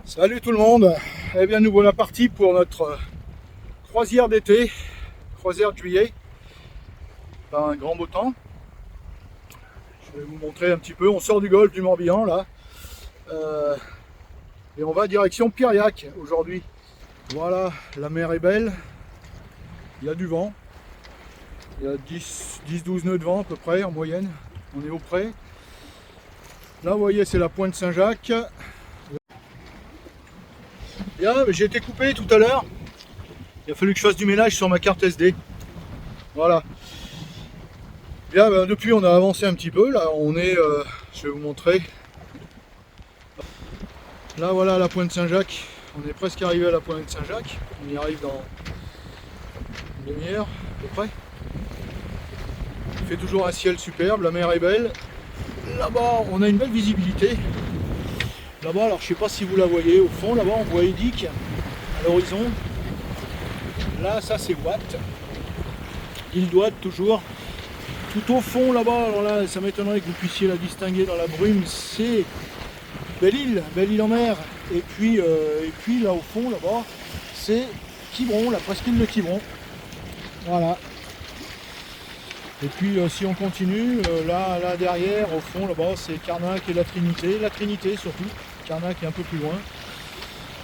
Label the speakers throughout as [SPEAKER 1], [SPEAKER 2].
[SPEAKER 1] Salut tout le monde. Eh bien, nous voilà partis pour notre croisière d'été, croisière de juillet. Un grand beau temps. Je vais vous montrer un petit peu. On sort du golfe du Morbihan là. Euh, et on va direction Piriac aujourd'hui. Voilà, la mer est belle. Il y a du vent. Il y a 10-12 nœuds de vent à peu près en moyenne. On est au près. Là, vous voyez, c'est la pointe Saint-Jacques. Bien, j'ai été coupé tout à l'heure. Il a fallu que je fasse du ménage sur ma carte SD. Voilà. Bien, depuis on a avancé un petit peu. Là, on est, je vais vous montrer. Là, voilà la pointe Saint-Jacques. On est presque arrivé à la pointe Saint-Jacques. On y arrive dans une demi-heure à peu près. Il fait toujours un ciel superbe. La mer est belle. Là-bas, on a une belle visibilité. Là-bas, alors je sais pas si vous la voyez. Au fond, là-bas, on voit Edic à l'horizon. Là, ça c'est Watt. Île d'Ouate toujours. Tout au fond là-bas, alors là, ça m'étonnerait que vous puissiez la distinguer dans la brume, c'est Belle-Île en mer. Et puis là au fond, là-bas, c'est Quiberon, la presqu'île de Quiberon. Voilà. Et puis si on continue, là derrière, au fond, là-bas, c'est Carnac et la Trinité surtout. Carnac est un peu plus loin.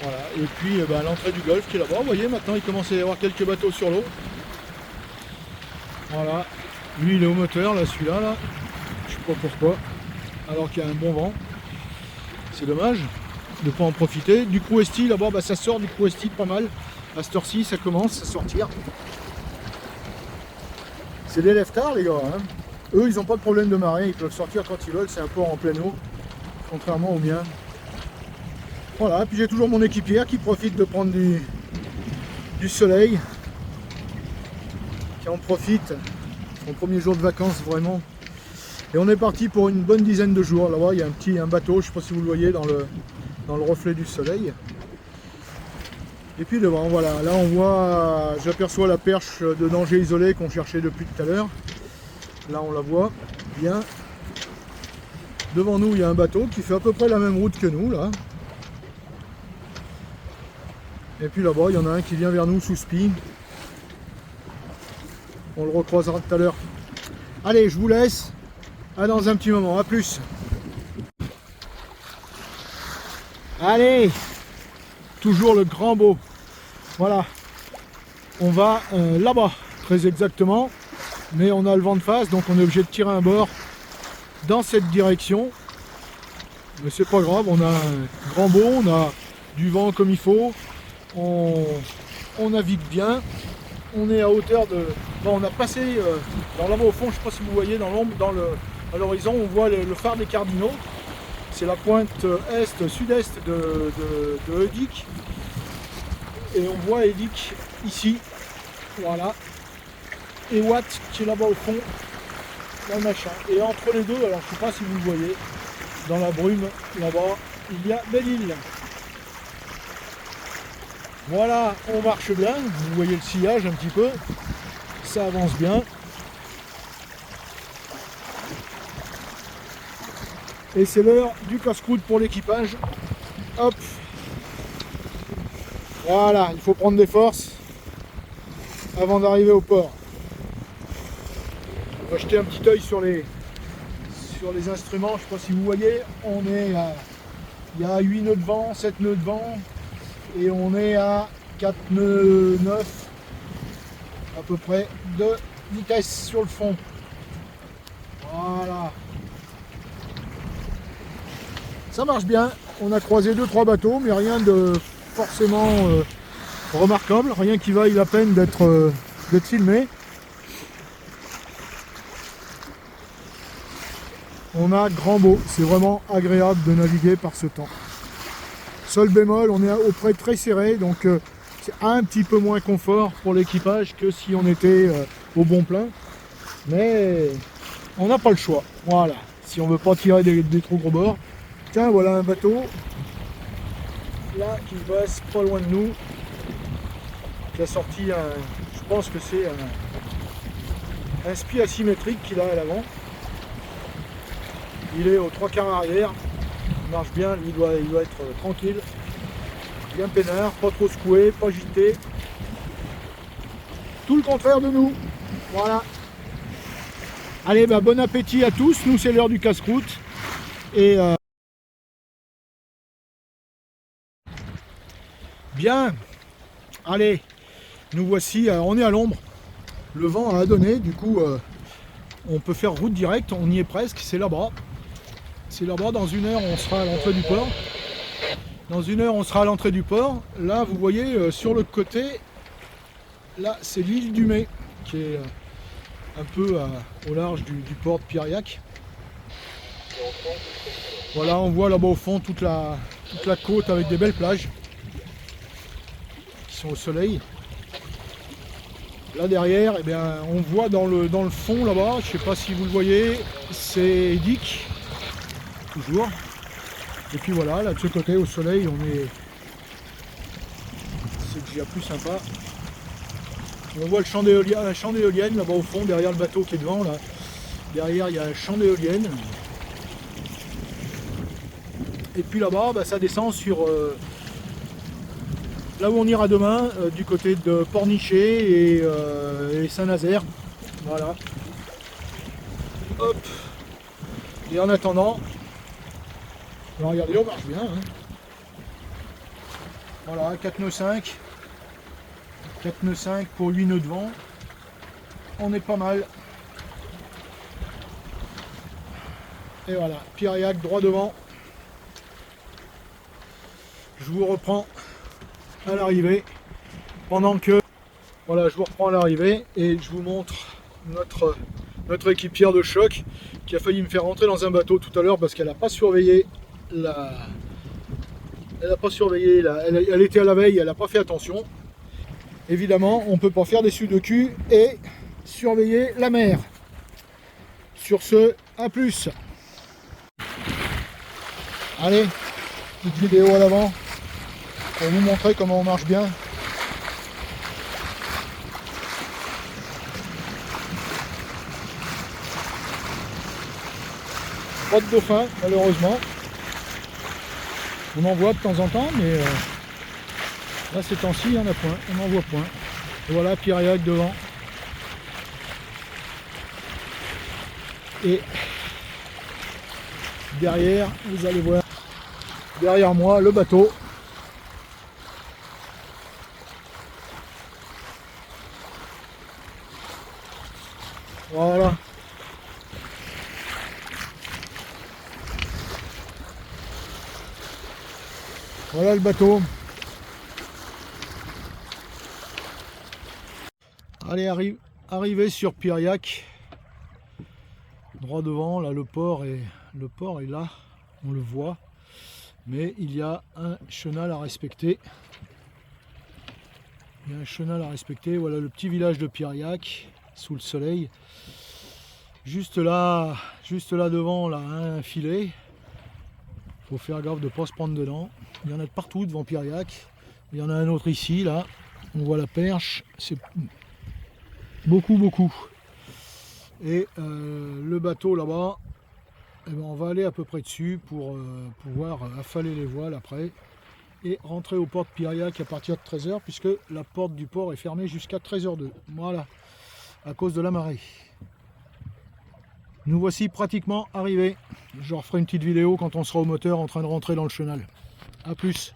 [SPEAKER 1] Voilà. Et puis l'entrée du golfe qui est là-bas. Vous voyez, maintenant il commence à y avoir quelques bateaux sur l'eau. Voilà. Lui il est au moteur là, celui-là là. Je sais pas pourquoi. Alors qu'il y a un bon vent. C'est dommage de ne pas en profiter. Du Crouesti là-bas, ça sort du Crouesti pas mal. À cette heure-ci ça commence à sortir. C'est des leftards les gars. Hein. Eux ils n'ont pas de problème de marée, ils peuvent sortir quand ils veulent, c'est un port en pleine eau. Contrairement au mien. Voilà, puis j'ai toujours mon équipière qui profite de prendre du soleil. Qui en profite. Mon premier jour de vacances vraiment. Et on est parti pour une bonne dizaine de jours. Là-bas il y a un bateau, je ne sais pas si vous le voyez dans le reflet du soleil. Et puis devant, voilà, là on voit, j'aperçois la perche de danger isolée qu'on cherchait depuis tout à l'heure. Là on la voit bien. Devant nous il y a un bateau qui fait à peu près la même route que nous là. Et puis là-bas il y en a un qui vient vers nous sous spi. On le recroisera tout à l'heure. Allez, je vous laisse. À dans un petit moment. À plus. Allez. Toujours le grand beau. Voilà. On va là-bas, très exactement. Mais on a le vent de face, donc on est obligé de tirer un bord dans cette direction. Mais c'est pas grave, on a un grand beau, on a du vent comme il faut. On navigue bien. On est à hauteur de... Bon, on a passé dans là-bas au fond, je ne sais pas si vous voyez dans l'ombre, à l'horizon, on voit le phare des Cardinaux. C'est la pointe sud-est de Edic. Et on voit Edic ici. Voilà. Et Watt qui est là-bas au fond, dans le machin. Et entre les deux, alors je ne sais pas si vous le voyez, dans la brume, là-bas, il y a Belle-Île. Voilà, on marche bien, vous voyez le sillage un petit peu, ça avance bien. Et c'est l'heure du casse-croûte pour l'équipage. Hop. Voilà, il faut prendre des forces avant d'arriver au port. On va jeter un petit œil sur les instruments, je ne sais pas si vous voyez, il y a 8 nœuds de vent, 7 nœuds de vent. Et on est à 4 nœuds 9 à peu près de vitesse sur le fond. Voilà. Ça marche bien. On a croisé 2-3 bateaux, mais rien de forcément remarquable. Rien qui vaille la peine d'être filmé. On a grand beau. C'est vraiment agréable de naviguer par ce temps. Seul bémol, on est auprès très serré, donc c'est un petit peu moins confort pour l'équipage que si on était au bon plein. Mais on n'a pas le choix. Voilà, si on veut pas tirer des trop gros bords. Tiens, voilà un bateau. Là, qui passe pas loin de nous. Qui a sorti je pense que c'est un spi asymétrique qu'il a à l'avant. Il est aux 3/4 arrière. Il marche bien, il doit être tranquille. bien peinard, pas trop secoué, pas agité. Tout le contraire de nous. Voilà. Allez, bah, bon appétit à tous. Nous, c'est l'heure du casse-croûte. Et bien. Allez, nous voici. On est à l'ombre. Le vent a donné. Du coup, on peut faire route directe. On y est presque. C'est là-bas. C'est là-bas. Dans une heure, on sera à l'entrée du port. Dans une heure, on sera à l'entrée du port. Là, vous voyez, sur le côté, là, c'est l'île du Mai, qui est un peu au large du port de Piriac. Voilà, on voit là-bas au fond toute la côte avec des belles plages qui sont au soleil. Là derrière, eh bien, on voit dans le fond là-bas, je ne sais pas si vous le voyez, c'est Edic, toujours. Et puis voilà, là de ce côté au soleil, c'est déjà plus sympa. On voit le champ d'éoliennes là-bas au fond, derrière le bateau qui est devant là. Derrière il y a un champ d'éoliennes. Et puis là-bas, bah, ça descend sur là où on ira demain, du côté de Pornichet et Saint-Nazaire. Voilà. Hop. Et en attendant, alors regardez, on marche bien. Hein. Voilà, 4 nœuds 5. 4 nœuds 5 pour 8 nœuds de vent. On est pas mal. Et voilà, Piriac droit devant. Je vous reprends à l'arrivée. Pendant que, voilà, je vous reprends à l'arrivée et je vous montre notre équipière de choc qui a failli me faire rentrer dans un bateau tout à l'heure parce qu'elle n'a pas surveillé elle était à la veille, elle n'a pas fait attention. Évidemment, on ne peut pas faire des sudoku et surveiller la mer. Sur ce, à plus. Allez, petite vidéo à l'avant pour vous montrer comment on marche bien. Pas de dauphin, malheureusement. On en voit de temps en temps, mais là ces temps-ci, il n'y en a point, on n'en voit point. Et voilà, Piriac devant. Et derrière, vous allez voir, derrière moi, le bateau. Voilà. Voilà le bateau. Allez, arrivé sur Piriac. Droit devant, là le port est là, on le voit. Mais il y a un chenal à respecter. Il y a un chenal à respecter. Voilà le petit village de Piriac, sous le soleil. Juste là devant, là, un filet. Faut faire gaffe de ne pas se prendre dedans. Il y en a de partout devant Piriac. Il y en a un autre ici, là. On voit la perche. C'est beaucoup. Et le bateau là-bas, eh ben, on va aller à peu près dessus pour pouvoir affaler les voiles après. Et rentrer au port de Piriac à partir de 13 h, puisque la porte du port est fermée jusqu'à 13h02. Voilà, à cause de la marée. Nous voici pratiquement arrivés. Je referai une petite vidéo quand on sera au moteur en train de rentrer dans le chenal. A plus.